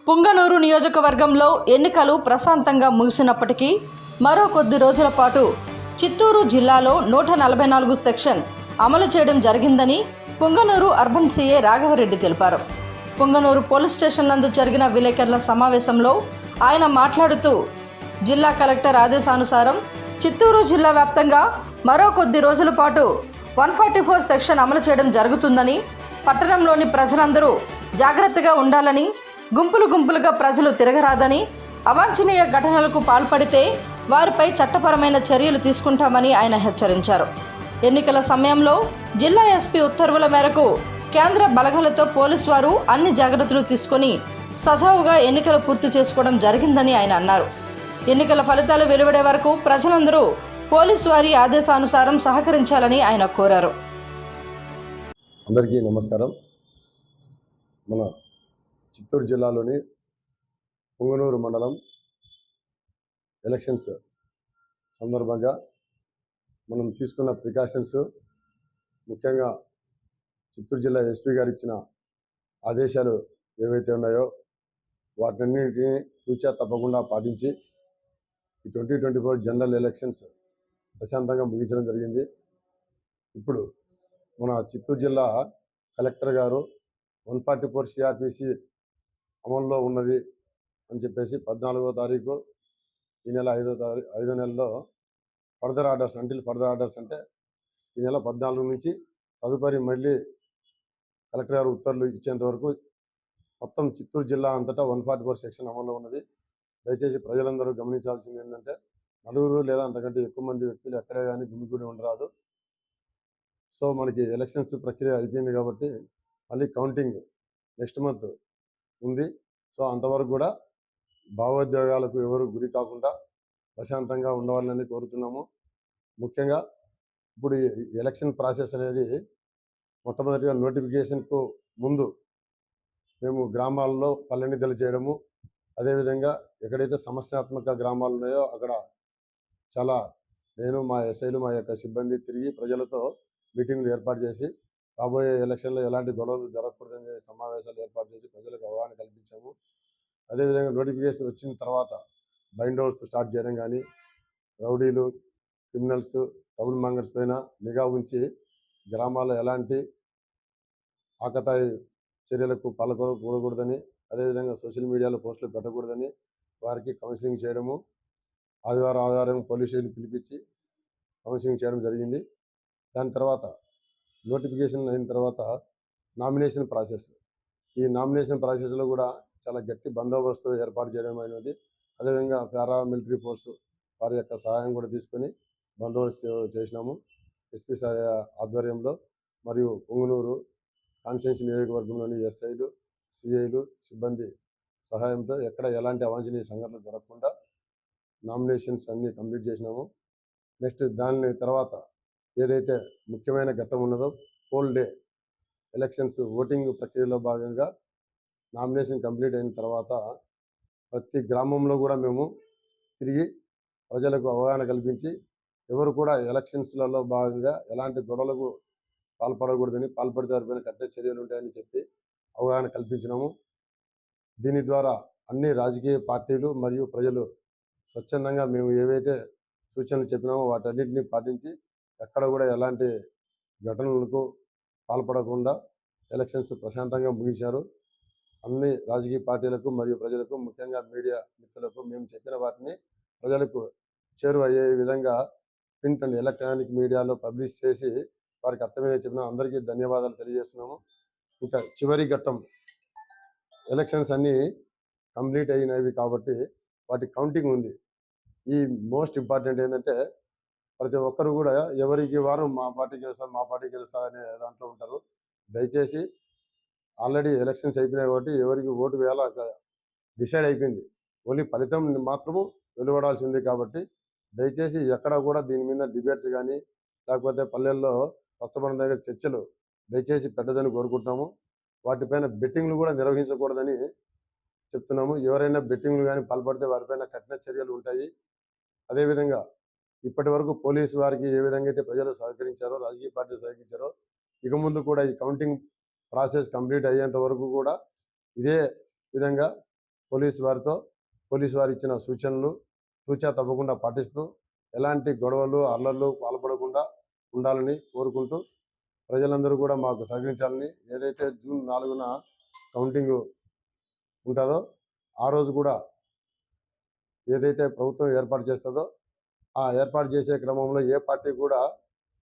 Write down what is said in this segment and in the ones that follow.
పుంగనూరు నియోజకవర్గంలో ఎన్నికలు ప్రశాంతంగా ముగిసినప్పటికీ మరో కొద్ది రోజుల పాటు చిత్తూరు జిల్లాలో 144 సెక్షన్ అమలు చేయడం జరిగిందని పుంగనూరు అర్బన్ సీఏ రాఘవరెడ్డి తెలిపారు. పుంగనూరు పోలీస్ స్టేషన్ నందు జరిగిన విలేకరుల సమావేశంలో ఆయన మాట్లాడుతూ జిల్లా కలెక్టర్ ఆదేశానుసారం చిత్తూరు జిల్లా వ్యాప్తంగా మరో కొద్ది రోజుల పాటు 144 సెక్షన్ అమలు చేయడం జరుగుతుందని, పట్టణంలోని ప్రజలందరూ జాగ్రత్తగా ఉండాలని, గుంపులుగా ప్రజలు తిరగరాదని, అవాంఛనీయ ఘటనలకు పాల్పడితే వారిపై చట్టపరమైన చర్యలు తీసుకుంటామని ఆయన హెచ్చరించారు. ఎన్నికల సమయంలో జిల్లా ఎస్పీ ఉత్తర్వుల మేరకు కేంద్ర బలగాలతో పోలీసు వారు అన్ని జాగ్రత్తలు తీసుకొని సజావుగా ఎన్నికలు పూర్తి చేసుకోవడం జరిగిందని ఆయన అన్నారు. ఎన్నికల ఫలితాలు వెలువడే వరకు ప్రజలందరూ పోలీసు వారి ఆదేశానుసారం సహకరించాలని ఆయన కోరారు. అందరికీ నమస్కారం. మన చిత్తూరు జిల్లాలోని పుంగనూరు మండలం ఎలక్షన్స్ సందర్భంగా మనం తీసుకున్న ప్రికాషన్స్, ముఖ్యంగా చిత్తూరు జిల్లా ఎస్పీ గారు ఇచ్చిన ఆదేశాలు ఏవైతే ఉన్నాయో వాటన్నిటిని తూచా తప్పకుండా పాటించి ఈ 2024 జనరల్ ఎలక్షన్స్ ప్రశాంతంగా ముగించడం జరిగింది. ఇప్పుడు మన చిత్తూరు జిల్లా కలెక్టర్ గారు 144 సిఆర్పిసి అమల్లో ఉన్నది అని చెప్పేసి 14వ తారీఖు ఈ నెల 5వ నెలలో ఫర్దర్ ఆర్డర్స్ అంటే ఈ నెల 14 నుంచి తదుపరి మళ్ళీ కలెక్టర్ గారు ఉత్తర్వులు ఇచ్చేంత వరకు మొత్తం చిత్తూరు జిల్లా అంతటా 144 సెక్షన్ అమల్లో ఉన్నది. దయచేసి ప్రజలందరూ గమనించాల్సింది ఏంటంటే, నలుగురు లేదా అంతకంటే ఎక్కువ మంది వ్యక్తులు ఎక్కడే కానీ గుమిగూడి ఉండరాదు. సో మనకి ఎలక్షన్స్ ప్రక్రియ అయిపోయింది కాబట్టి మళ్ళీ కౌంటింగ్ నెక్స్ట్ మంత్ ఉంది. సో అంతవరకు కూడా భావోద్వేగాలకు ఎవరు గురి కాకుండా ప్రశాంతంగా ఉండవాలని కోరుతున్నాము. ముఖ్యంగా ఇప్పుడు ఎలక్షన్ ప్రాసెస్ అనేది మొట్టమొదటిగా నోటిఫికేషన్కు ముందు మేము గ్రామాల్లో పల్లెనిద్దలు చేయడము, అదేవిధంగా ఎక్కడైతే సమస్యాత్మక గ్రామాలు ఉన్నాయో అక్కడ చాలా నేను మా ఎస్ఐలు మా యొక్క సిబ్బంది తిరిగి ప్రజలతో మీటింగ్లు ఏర్పాటు చేసి రాబోయే ఎలక్షన్లో ఎలాంటి గొడవలు జరగకూడదనే సమావేశాలు ఏర్పాటు చేసి ప్రజలకు అవగాహన కల్పించాము. అదేవిధంగా నోటిఫికేషన్ వచ్చిన తర్వాత బైండ్ ఓవర్స్ స్టార్ట్ చేయడం కానీ, రౌడీలు, క్రిమినల్స్, ట్రబుల్ మాంగర్స్ పైన నిఘా ఉంచి గ్రామాల్లో ఎలాంటి ఆకతాయి చర్యలకు పాల్గొనకూడదని, అదేవిధంగా సోషల్ మీడియాలో పోస్టులు పెట్టకూడదని వారికి కౌన్సిలింగ్ చేయడము, ఆదివారం పోలీస్ స్టేషన్ పిలిపించి కౌన్సిలింగ్ చేయడం జరిగింది. దాని తర్వాత నోటిఫికేషన్ అయిన తర్వాత నామినేషన్ ప్రాసెస్, ఈ నామినేషన్ ప్రాసెస్లో కూడా చాలా గట్టి బందోబస్తు ఏర్పాటు చేయడం అనేది, అదేవిధంగా పారామిలిటరీ ఫోర్సు వారి యొక్క సహాయం కూడా తీసుకొని బందోబస్తు చేసినాము. ఎస్పీ ఆధ్వర్యంలో మరియు పుంగనూరు కాన్స్టిట్యున్సీ నియోజకవర్గంలోని ఎస్ఐలు, సిఐలు, సిబ్బంది సహాయంతో ఎక్కడ ఎలాంటి అవాంఛనీయ సంఘటనలు జరగకుండా నామినేషన్స్ అన్నీ కంప్లీట్ చేసినాము. నెక్స్ట్ దాని తర్వాత ఏదైతే ముఖ్యమైన ఘట్టం ఉన్నదో పోల్ డే ఎలక్షన్స్ ఓటింగ్ ప్రక్రియలో భాగంగా నామినేషన్ కంప్లీట్ అయిన తర్వాత ప్రతి గ్రామంలో కూడా మేము తిరిగి ప్రజలకు అవగాహన కల్పించి ఎవరు కూడా ఎలక్షన్స్లలో భాగంగా ఎలాంటి గొడవలకు పాల్పడకూడదని, పాల్పడితే వారిపైన కఠిన చర్యలు ఉంటాయని చెప్పి అవగాహన కల్పించినాము. దీని ద్వారా అన్ని రాజకీయ పార్టీలు మరియు ప్రజలు స్వచ్ఛందంగా మేము ఏవైతే సూచనలు చెప్పినామో వాటన్నిటిని పాటించి ఎక్కడ కూడా ఎలాంటి ఘటనలకు పాల్పడకుండా ఎలక్షన్స్ ప్రశాంతంగా ముగించారు. అన్ని రాజకీయ పార్టీలకు మరియు ప్రజలకు, ముఖ్యంగా మీడియా మిత్రులకు మేము చెప్పిన వాటిని ప్రజలకు చేరువయ్యే విధంగా ప్రింట్ అండ్ ఎలక్ట్రానిక్ మీడియాలో పబ్లిష్ చేసి వారికి అర్థమయ్యే చెప్పిన అందరికీ ధన్యవాదాలు తెలియజేస్తున్నాము. ఇంకా చివరి ఘట్టం ఎలక్షన్స్ అన్నీ కంప్లీట్ అయినవి కాబట్టి వాటి కౌంటింగ్ ఉంది. ఈ మోస్ట్ ఇంపార్టెంట్ ఏంటంటే, ప్రతి ఒక్కరు కూడా ఎవరికి వారు మా పార్టీ గెలుస్తా అనే దాంట్లో ఉంటారు. దయచేసి ఆల్రెడీ ఎలక్షన్స్ అయిపోయినాయి కాబట్టి ఎవరికి ఓటు వేయాలో అక్కడ డిసైడ్ అయిపోయింది. ఓన్లీ ఫలితం మాత్రము వెలువడాల్సి ఉంది కాబట్టి దయచేసి ఎక్కడ కూడా దీని మీద డిబేట్స్ కానీ లేకపోతే పల్లెల్లో రచ్చబండ దగ్గర చర్చలు దయచేసి పెట్టదని కోరుకుంటున్నాము. వాటిపైన బెట్టింగ్లు కూడా నిర్వహించకూడదని చెప్తున్నాము. ఎవరైనా బెట్టింగ్లు కానీ పాల్పడితే వారిపైన కఠిన చర్యలు ఉంటాయి. అదేవిధంగా ఇప్పటి వరకు పోలీసు వారికి ఏ విధంగా అయితే ప్రజలు సహకరించారో, రాజకీయ పార్టీలు సహకరించారో, ఇక ముందు కూడా ఈ కౌంటింగ్ ప్రాసెస్ కంప్లీట్ అయ్యేంత వరకు కూడా ఇదే విధంగా పోలీసు వారు ఇచ్చిన సూచనలు తూచా తప్పకుండా పాటిస్తూ ఎలాంటి గొడవలు అల్లర్లు పాల్పడకుండా ఉండాలని కోరుకుంటూ ప్రజలందరూ కూడా మాకు సహకరించాలని, ఏదైతే జూన్ 4న కౌంటింగ్ ఉంటుందో ఆ రోజు కూడా ఏదైతే ప్రభుత్వం ఏర్పాటు చేస్తుందో ఆ ఏర్పాటు చేసే క్రమంలో ఏ పార్టీ కూడా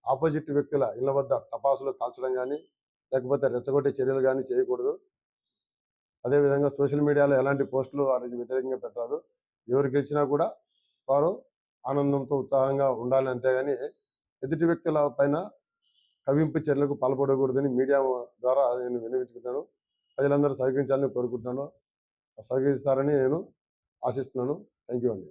ఆపోజిట్ వ్యక్తుల ఇళ్ల వద్ద టపాసులు కాల్చడం కానీ లేకపోతే రెచ్చగొట్టే చర్యలు కానీ చేయకూడదు. అదేవిధంగా సోషల్ మీడియాలో ఎలాంటి పోస్టులు వారికి వ్యతిరేకంగా పెట్టరాదు. ఎవరు గెలిచినా కూడా వారు ఆనందంతో ఉత్సాహంగా ఉండాలి, అంతేగాని ఎదుటి వ్యక్తుల పైన కవింపు చర్యలకు పాల్పడకూడదని మీడియా ద్వారా నేను విన్నవించుకుంటున్నాను. ప్రజలందరూ సహకరించాలని కోరుకుంటున్నాను. సహకరిస్తారని నేను ఆశిస్తున్నాను. థ్యాంక్ యూ అండి.